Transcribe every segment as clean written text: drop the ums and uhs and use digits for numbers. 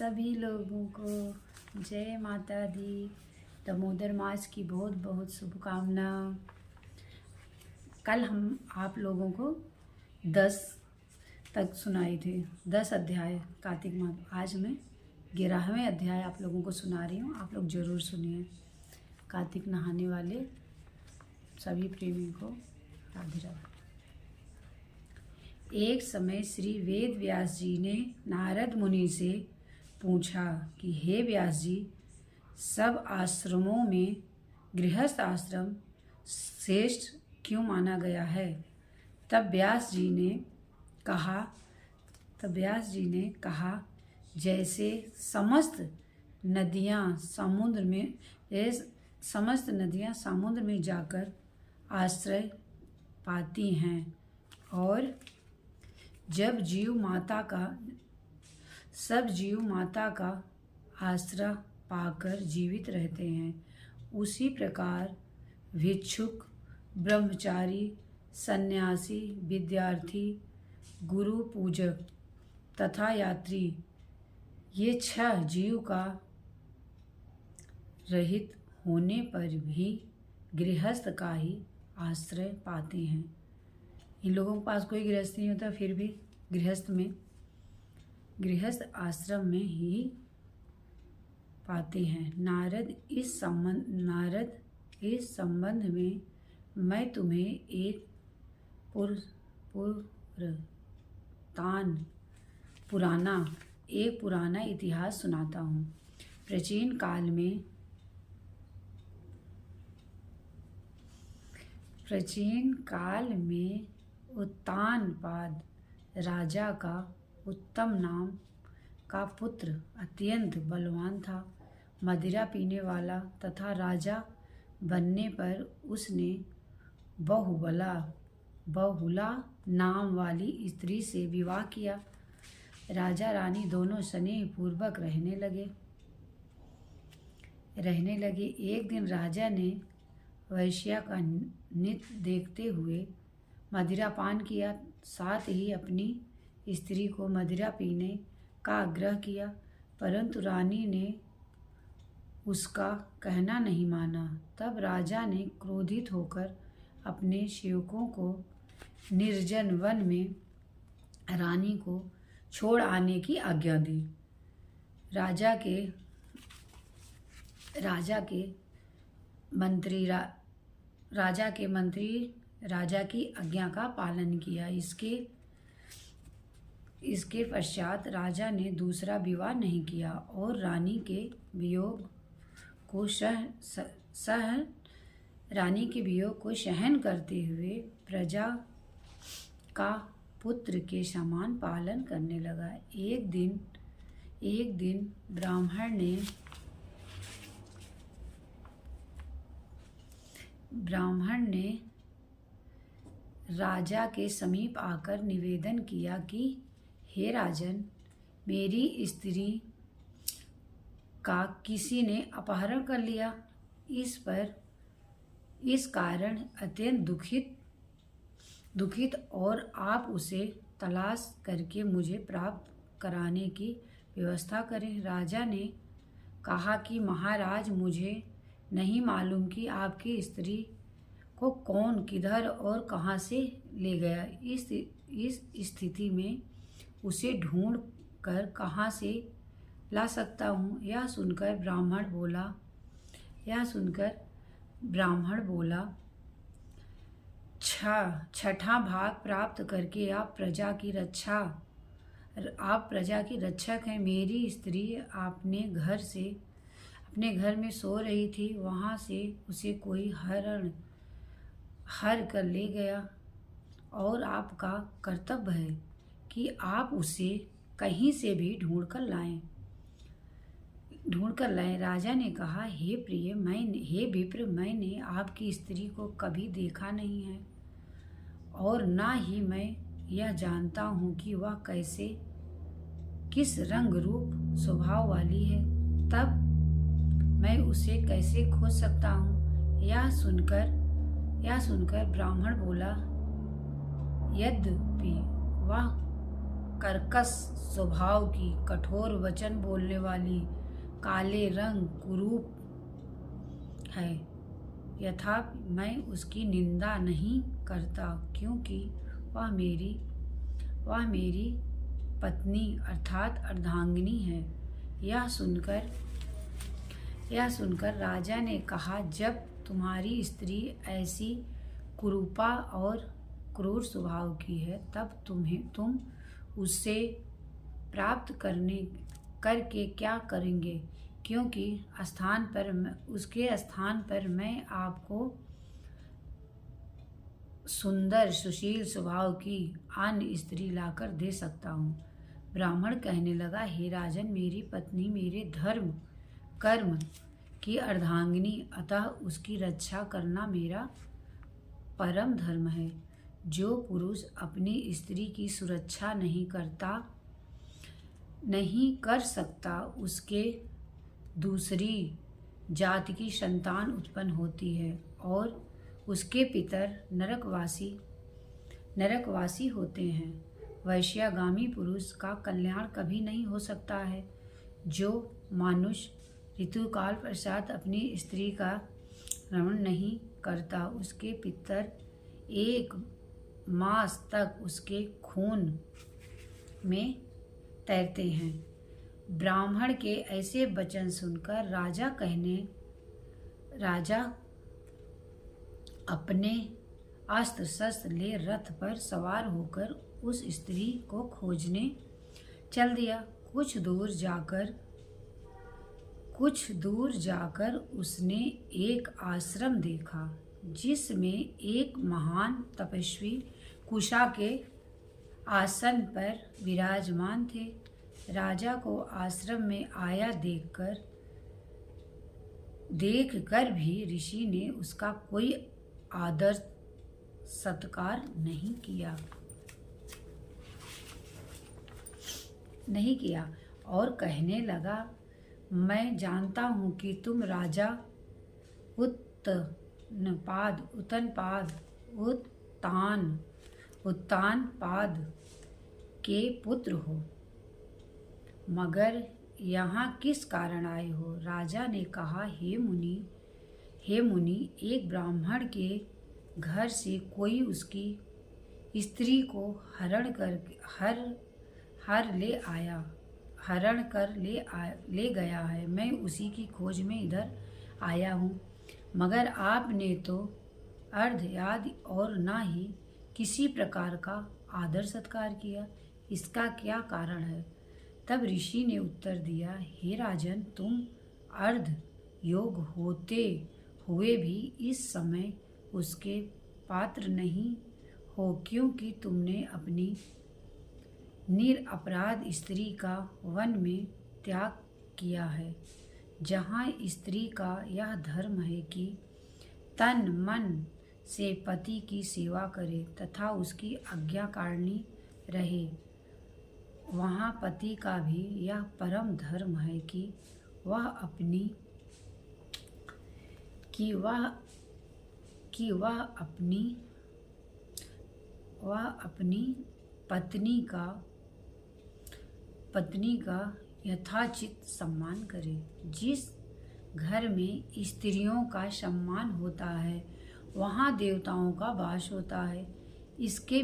सभी लोगों को जय माता दी। दामोदर मास की बहुत बहुत शुभकामना। कल हम आप लोगों को 10 तक सुनाए थे, 10 अध्याय कार्तिक माह। आज मैं 11वें अध्याय आप लोगों को सुना रही हूँ। आप लोग ज़रूर सुनिए। कार्तिक नहाने वाले सभी प्रेमी को राधे राधे। एक समय श्री वेद व्यास जी ने नारद मुनि से पूछा कि हे व्यास जी, सब आश्रमों में गृहस्थ आश्रम श्रेष्ठ क्यों माना गया है? तब व्यास जी ने कहा, जैसे समस्त नदियाँ समुद्र में जाकर आश्रय पाती हैं और सब जीव माता का आश्रय पाकर जीवित रहते हैं, उसी प्रकार भिक्षुक, ब्रह्मचारी, सन्यासी, विद्यार्थी, गुरु पूजक तथा यात्री, ये 6 जीव का रहित होने पर भी गृहस्थ का ही आश्रय पाते हैं। इन लोगों के पास कोई गृहस्थ नहीं होता, फिर भी गृहस्थ आश्रम में ही पाते हैं। नारद, इस संबंध में मैं तुम्हें एक पुराना इतिहास सुनाता हूँ। प्राचीन काल में उत्तानपाद राजा का उत्तम नाम का पुत्र अत्यंत बलवान था, मदिरा पीने वाला तथा राजा बनने पर उसने बहुला नाम वाली स्त्री से विवाह किया। राजा रानी दोनों स्नेह पूर्वक रहने लगे। एक दिन राजा ने वैश्या का नृत्य देखते हुए मदिरा पान किया, साथ ही अपनी स्त्री को मदिरा पीने का आग्रह किया, परंतु रानी ने उसका कहना नहीं माना। तब राजा ने क्रोधित होकर अपने सेवकों को निर्जन वन में रानी को छोड़ आने की आज्ञा दी। राजा के मंत्री राजा की आज्ञा का पालन किया। इसके पश्चात राजा ने दूसरा विवाह नहीं किया और रानी के वियोग को सहन करते हुए प्रजा का पुत्र के समान पालन करने लगा। एक दिन ब्राह्मण ने राजा के समीप आकर निवेदन किया कि हे राजन, मेरी स्त्री का किसी ने अपहरण कर लिया। इस कारण अत्यंत दुखित और आप उसे तलाश करके मुझे प्राप्त कराने की व्यवस्था करें। राजा ने कहा कि महाराज, मुझे नहीं मालूम कि आपकी स्त्री को कौन, किधर और कहाँ से ले गया। इस स्थिति में उसे ढूंढ कर कहाँ से ला सकता हूँ? यह सुनकर ब्राह्मण बोला, छठा भाग प्राप्त करके आप प्रजा की रक्षक हैं। मेरी स्त्री अपने घर में सो रही थी, वहाँ से उसे कोई हर कर ले गया और आपका कर्तव्य है कि आप उसे कहीं से भी ढूंढ कर लाएं। राजा ने कहा, हे विप्र, मैंने आपकी स्त्री को कभी देखा नहीं है और ना ही मैं यह जानता हूँ कि वह किस रंग रूप स्वभाव वाली है। तब मैं उसे कैसे खोज सकता हूँ? यह सुनकर ब्राह्मण बोला, यद्यपि कर्कश स्वभाव की, कठोर वचन बोलने वाली, काले रंग कुरूप है। यथापि मैं उसकी निंदा नहीं करता, क्योंकि वह मेरी पत्नी अर्थात अर्धांगिनी है। यह सुनकर राजा ने कहा, जब तुम्हारी स्त्री ऐसी कुरूपा और क्रूर स्वभाव की है, तब तुम उससे प्राप्त करके क्या करेंगे? क्योंकि उसके स्थान पर मैं आपको सुंदर सुशील स्वभाव की अन्य स्त्री लाकर दे सकता हूँ। ब्राह्मण कहने लगा, हे राजन, मेरी पत्नी मेरे धर्म कर्म की अर्धांगिनी, अतः उसकी रक्षा करना मेरा परम धर्म है। जो पुरुष अपनी स्त्री की सुरक्षा नहीं कर सकता, उसके दूसरी जाति की संतान उत्पन्न होती है और उसके पितर नरकवासी होते हैं। वैश्यागामी पुरुष का कल्याण कभी नहीं हो सकता है। जो मनुष्य ऋतुकाल पश्चात अपनी स्त्री का रमण नहीं करता, उसके पितर 1 मास तक उसके खून में तैरते हैं। ब्राह्मण के ऐसे वचन सुनकर राजा अपने अस्त्र शस्त्र ले रथ पर सवार होकर उस स्त्री को खोजने चल दिया। कुछ दूर जाकर उसने एक आश्रम देखा, जिसमें एक महान तपस्वी कुशा के आसन पर विराजमान थे। राजा को आश्रम में आया देखकर भी ऋषि ने उसका कोई आदर सत्कार नहीं किया और कहने लगा, मैं जानता हूँ कि तुम राजा उत्तानपाद के पुत्र हो, मगर यहाँ किस कारण आए हो? राजा ने कहा, हे मुनि, एक ब्राह्मण के घर से कोई उसकी स्त्री को हरण कर ले गया है। मैं उसी की खोज में इधर आया हूँ, मगर आपने तो अर्धयाद और ना ही किसी प्रकार का आदर सत्कार किया। इसका क्या कारण है? तब ऋषि ने उत्तर दिया, हे राजन, तुम अर्ध योग होते हुए भी इस समय उसके पात्र नहीं हो, क्योंकि तुमने अपनी निरपराध स्त्री का वन में त्याग किया है, जहाँ स्त्री का यह धर्म है कि तन मन से पति की सेवा करे तथा उसकी आज्ञाकारिणी रहे। वहाँ पति का भी यह परम धर्म है कि वह अपनी पत्नी का यथाचित सम्मान करे। जिस घर में स्त्रियों का सम्मान होता है, वहाँ देवताओं का वास होता है। इसके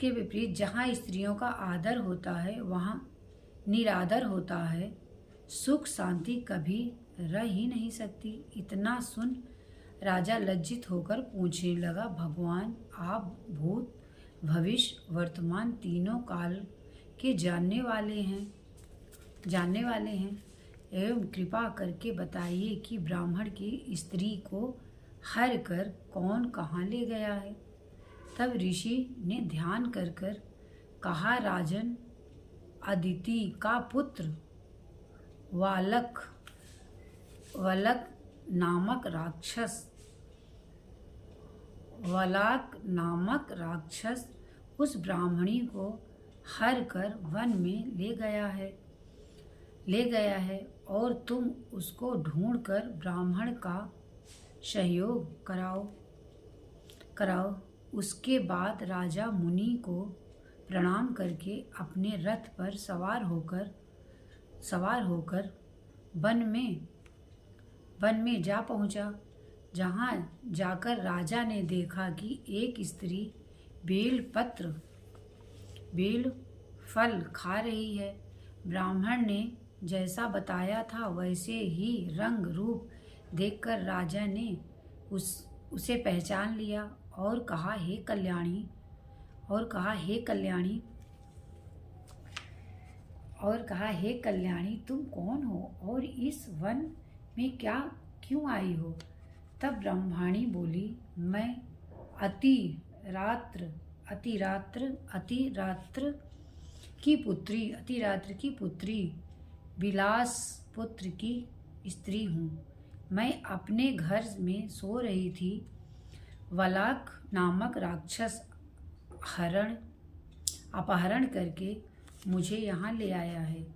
विपरीत जहाँ स्त्रियों का आदर होता है, वहाँ निरादर होता है। सुख शांति कभी रह ही नहीं सकती। इतना सुन राजा लज्जित होकर पूछने लगा, भगवान, आप भूत भविष्य वर्तमान तीनों काल के जानने वाले हैं, एवं कृपा करके बताइए कि ब्राह्मण की स्त्री को हर कर कौन कहाँ ले गया है? तब ऋषि ने ध्यान कर कहा, राजन, अदिति का पुत्र वालक नामक राक्षस उस ब्राह्मणी को हर कर वन में ले गया है और तुम उसको ढूंढकर ब्राह्मण का सहयोग कराओ। उसके बाद राजा मुनि को प्रणाम करके अपने रथ पर सवार होकर वन में जा पहुंचा। जहां जाकर राजा ने देखा कि एक स्त्री बेल फल खा रही है। ब्राह्मण ने जैसा बताया था वैसे ही रंग रूप देखकर राजा ने उसे पहचान लिया और कहा, हे कल्याणी तुम कौन हो और इस वन में क्यों आई हो? तब ब्रह्माणी बोली, मैं अति रात्र की पुत्री विलास पुत्र की स्त्री हूँ। मैं अपने घर में सो रही थी। वलाक नामक राक्षस अपहरण करके मुझे यहाँ ले आया है।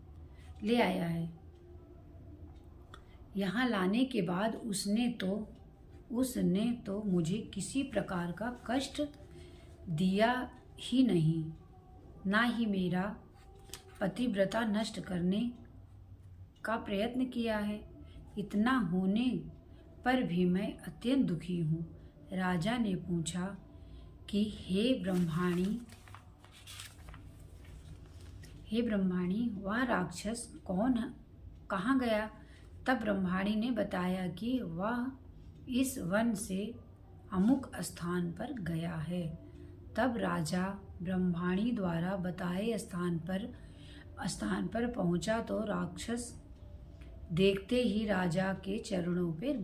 यहाँ लाने के बाद उसने तो मुझे किसी प्रकार का कष्ट दिया ही नहीं, ना ही मेरा पतिव्रता नष्ट करने का प्रयत्न किया है। इतना होने पर भी मैं अत्यंत दुखी हूँ। राजा ने पूछा कि हे ब्रह्माणी वह राक्षस कहाँ गया? तब ब्रह्माणी ने बताया कि वह इस वन से अमुक स्थान पर गया है। तब राजा ब्रह्माणी द्वारा बताए स्थान पर पहुंचा तो राक्षस देखते ही राजा के चरणों पर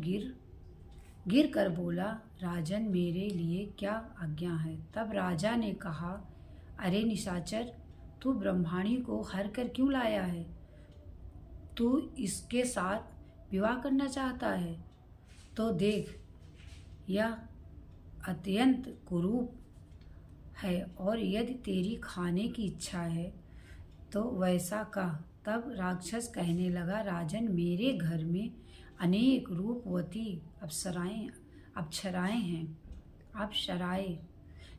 गिर कर बोला, राजन मेरे लिए क्या आज्ञा है? तब राजा ने कहा, अरे निशाचर, तू ब्रह्माणी को हर कर क्यों लाया है? तू इसके साथ विवाह करना चाहता है तो देख, यह अत्यंत कुरूप है और यदि तेरी खाने की इच्छा है तो वैसा कह। तब राक्षस कहने लगा, राजन मेरे घर में अनेक रूपवती अप्सराएं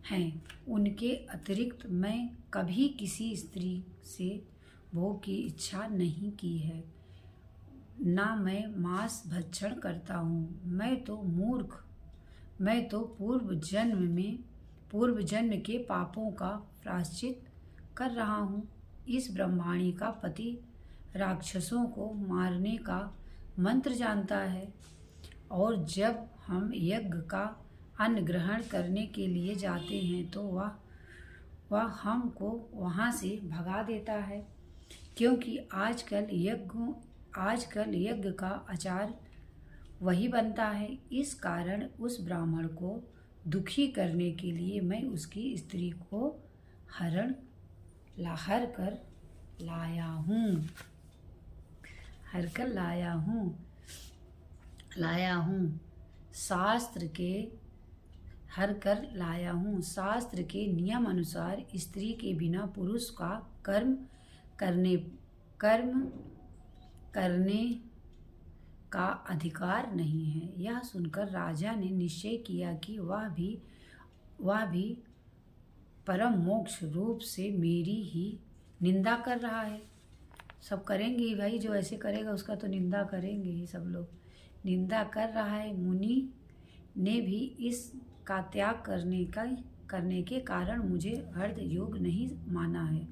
हैं। उनके अतिरिक्त मैं कभी किसी स्त्री से भोग की इच्छा नहीं की है। ना मैं मांस भक्षण करता हूँ। मैं तो पूर्व जन्म के पापों का प्रायश्चित कर रहा हूँ। इस ब्रह्माणी का पति राक्षसों को मारने का मंत्र जानता है और जब हम यज्ञ का अन्न ग्रहण करने के लिए जाते हैं तो वह हमको वहाँ से भगा देता है, क्योंकि आजकल यज्ञ का आचार वही बनता है। इस कारण उस ब्राह्मण को दुखी करने के लिए मैं उसकी स्त्री को हर कर लाया हूँ। शास्त्र के नियम अनुसार स्त्री के बिना पुरुष का कर्म करने का अधिकार नहीं है। यह सुनकर राजा ने निश्चय किया कि वह भी परम मोक्ष रूप से मेरी ही निंदा कर रहा है। सब करेंगे ही भाई, जो ऐसे करेगा उसका तो निंदा करेंगे ही सब लोग। निंदा कर रहा है। मुनि ने भी इसका त्याग करने के कारण मुझे अर्ध योग नहीं माना है।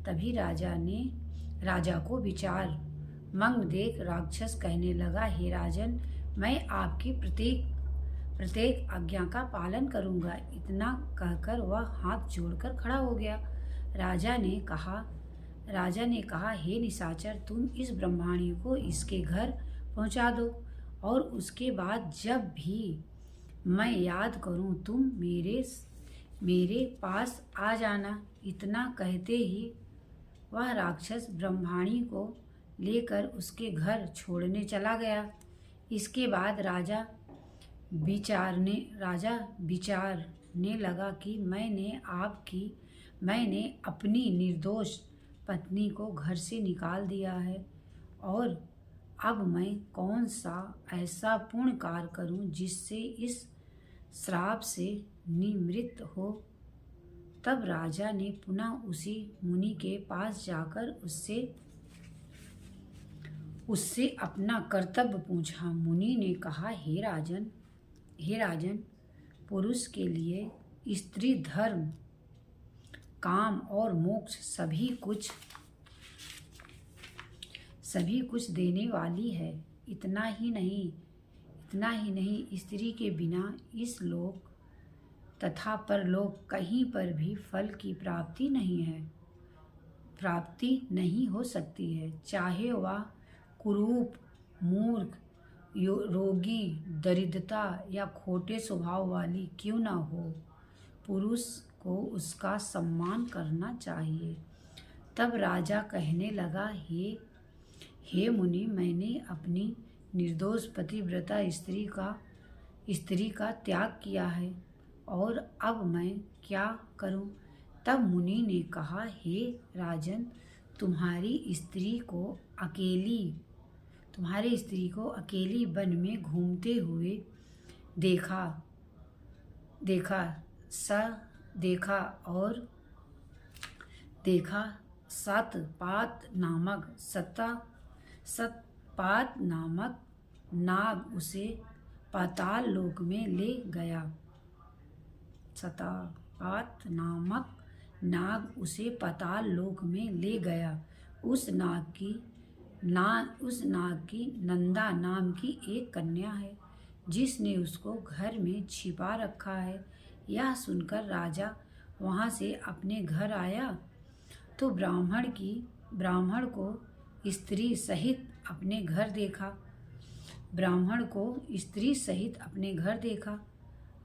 तभी राजा को विचार मंग देख राक्षस कहने लगा, हे राजन, मैं आपकी प्रत्येक आज्ञा का पालन करूंगा। इतना कहकर वह हाथ जोड़कर खड़ा हो गया। राजा ने कहा, हे निशाचर, तुम इस ब्रह्माणी को इसके घर पहुंचा दो और उसके बाद जब भी मैं याद करूं तुम मेरे पास आ जाना। इतना कहते ही वह राक्षस ब्रह्माणी को लेकर उसके घर छोड़ने चला गया। इसके बाद राजा विचारने लगा कि मैंने अपनी निर्दोष पत्नी को घर से निकाल दिया है और अब मैं कौन सा ऐसा पुण्य कार्य करूं जिससे इस श्राप से निमृत हो। तब राजा ने पुनः उसी मुनि के पास जाकर उससे अपना कर्तव्य पूछा। मुनि ने कहा, हे राजन, पुरुष के लिए स्त्री धर्म, काम और मोक्ष सभी कुछ देने वाली है। इतना ही नहीं, स्त्री के बिना इस लोक तथा परलोक कहीं पर भी फल की प्राप्ति नहीं हो सकती है, चाहे वह कुरूप, मूर्ख, रोगी, दरिद्रता या खोटे स्वभाव वाली क्यों न हो। पुरुष को उसका सम्मान करना चाहिए। तब राजा कहने लगा, हे मुनि, मैंने अपनी निर्दोष पतिव्रता स्त्री का त्याग किया है और अब मैं क्या करूं? तब मुनि ने कहा, हे राजन, तुम्हारी स्त्री को अकेली वन में घूमते हुए देखा सतपात नामक नाग उसे पाताल लोक में ले गया। सतपात नामक नाग उसे पाताल लोक में ले गया। उस नाग की नंदा नाम की एक कन्या है, जिसने उसको घर में छिपा रखा है। यह सुनकर राजा वहां से अपने घर आया तो ब्राह्मण को स्त्री सहित अपने घर देखा।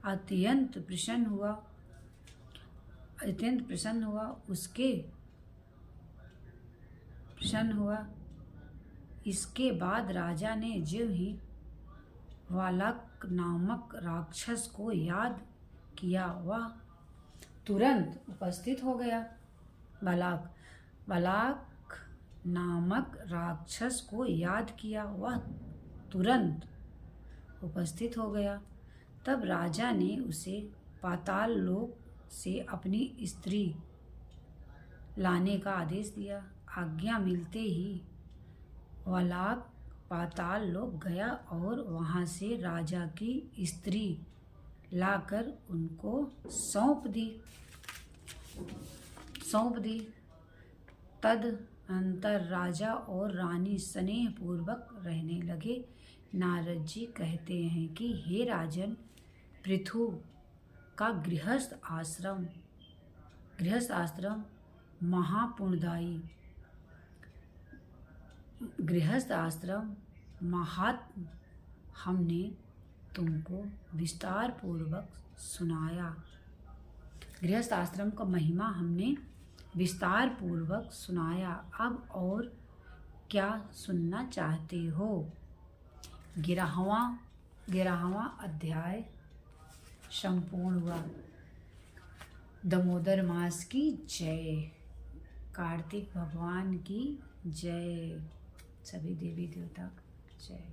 अत्यंत प्रसन्न हुआ। इसके बाद राजा ने ज्यों ही वालक नामक राक्षस को याद किया, वह तुरंत उपस्थित हो गया। बालक नामक राक्षस को याद किया, वह तुरंत उपस्थित हो गया। तब राजा ने उसे पाताल लोक से अपनी स्त्री लाने का आदेश दिया। आज्ञा मिलते ही बालक पाताल लोक गया और वहां से राजा की स्त्री लाकर उनको सौंप दी। तदनंतर राजा और रानी स्नेह पूर्वक रहने लगे। नारद जी कहते हैं कि हे राजन, पृथु का गृहस्थ आश्रम महापुण्यदायी, महात्म हमने तुमको विस्तार पूर्वक सुनाया। गृहस्थ आश्रम का महिमा हमने विस्तार पूर्वक सुनाया। अब और क्या सुनना चाहते हो? 11वां अध्याय संपूर्ण हुआ। दामोदर मास की जय, कार्तिक भगवान की जय, सभी देवी देवता जय।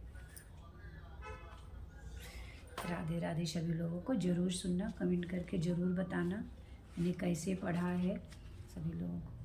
राधे राधे। सभी लोगों को जरूर सुनना, कमेंट करके जरूर बताना मैंने कैसे पढ़ा है सभी लोगों को।